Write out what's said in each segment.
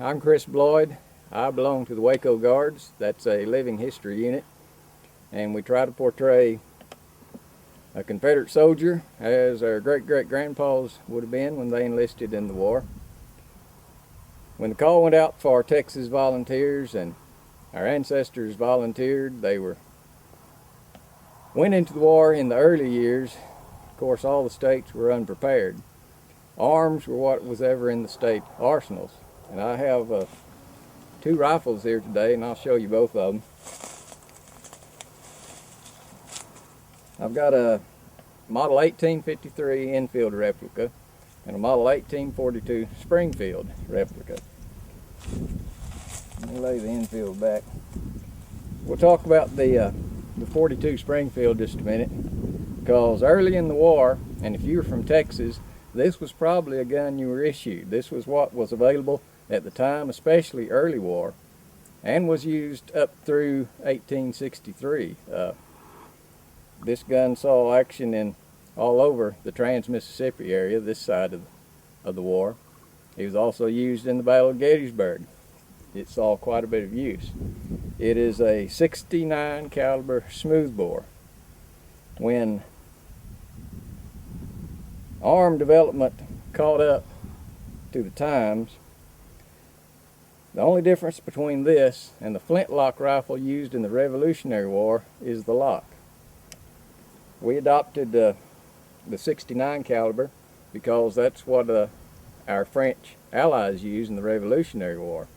I'm Cris Bloyd. I belong to the Waco Guards. That's a living history unit, and we try to portray a Confederate soldier as our great-great-grandpas would have been when they enlisted in the war. When the call went out for Texas volunteers and our ancestors volunteered, went into the war in the early years. Of course, all the states were unprepared. Arms were what was ever in the state arsenals. And I have two rifles here today, and I'll show you both of them. I've got a Model 1853 Enfield replica and a Model 1842 Springfield replica. Let me lay the Enfield back. We'll talk about the 42 Springfield just a minute, because early in the war, and if you were from Texas, this was probably a gun you were issued. This was what was available at the time, especially early war, and was used up through 1863. This gun saw action in all over the Trans-Mississippi area, this side of the war. It was also used in the Battle of Gettysburg. It saw quite a bit of use. It is a 69 caliber smoothbore. When arm development caught up to the times, the only difference between this and the flintlock rifle used in the Revolutionary War is the lock. We adopted the 69 caliber because that's what our French allies used in the Revolutionary War.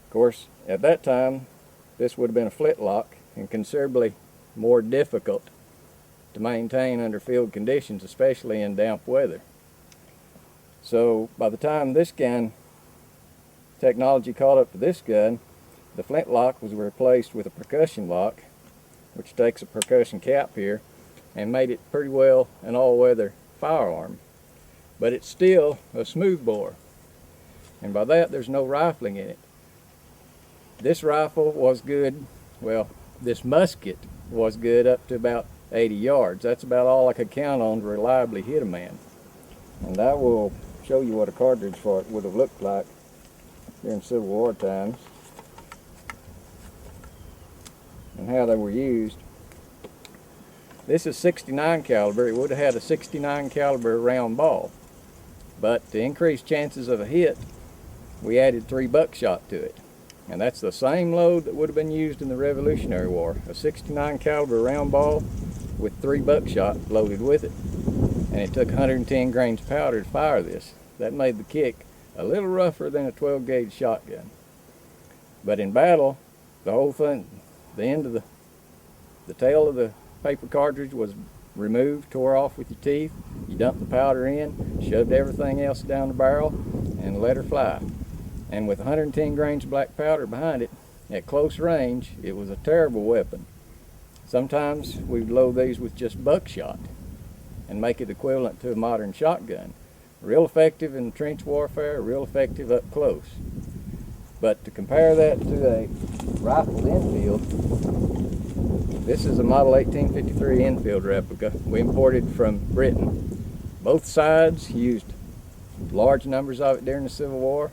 Of course, at that time, this would have been a flintlock and considerably more difficult to maintain under field conditions, especially in damp weather. So by the time this gun technology caught up to this gun, the flintlock was replaced with a percussion lock, which takes a percussion cap here and made it pretty well an all-weather firearm. But it's still a smoothbore, and by that there's no rifling in it. This rifle was good, well, this musket was good up to about 80 yards. That's about all I could count on to reliably hit a man. And I will show you what a cartridge for it would have looked like during Civil War times and how they were used. This is 69 caliber. It would have had a 69 caliber round ball, but to increase chances of a hit, we added 3 buckshot to it. And that's the same load that would have been used in the Revolutionary War, a 69 caliber round ball with 3 buckshot loaded with it. And it took 110 grains of powder to fire this. That made the kick a little rougher than a 12 gauge shotgun. But in battle, the whole thing, the end of the tail of the paper cartridge was removed, tore off with your teeth. You dumped the powder in, shoved everything else down the barrel, and let her fly. And with 110 grains of black powder behind it, at close range, it was a terrible weapon. Sometimes we would load these with just buckshot and make it equivalent to a modern shotgun. Real effective in trench warfare, real effective up close. But to compare that to a rifled Enfield, this is a Model 1853 Enfield replica we imported from Britain. Both sides used large numbers of it during the Civil War.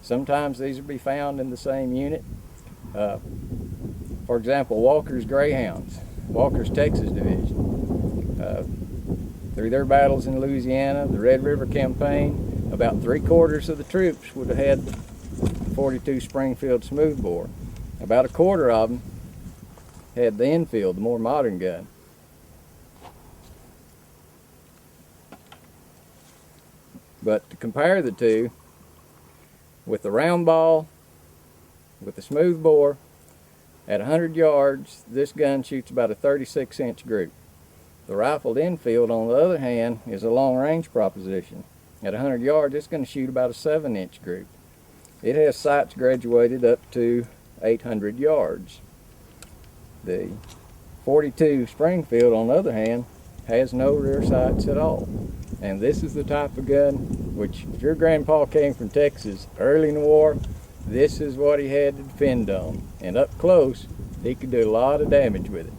Sometimes these would be found in the same unit. For example, Walker's Greyhounds, Walker's Texas Division. Through their battles in Louisiana, the Red River Campaign, about 3/4 of the troops would have had the 42 Springfield smoothbore. About 1/4 of them had the Enfield, the more modern gun. But to compare the two, with the round ball, with the smoothbore, at 100 yards, this gun shoots about a 36-inch group. The rifled Enfield, on the other hand, is a long-range proposition. At 100 yards, it's going to shoot about a 7-inch group. It has sights graduated up to 800 yards. The 42 Springfield, on the other hand, has no rear sights at all. And this is the type of gun which, if your grandpa came from Texas early in the war, this is what he had to depend on. And up close, he could do a lot of damage with it.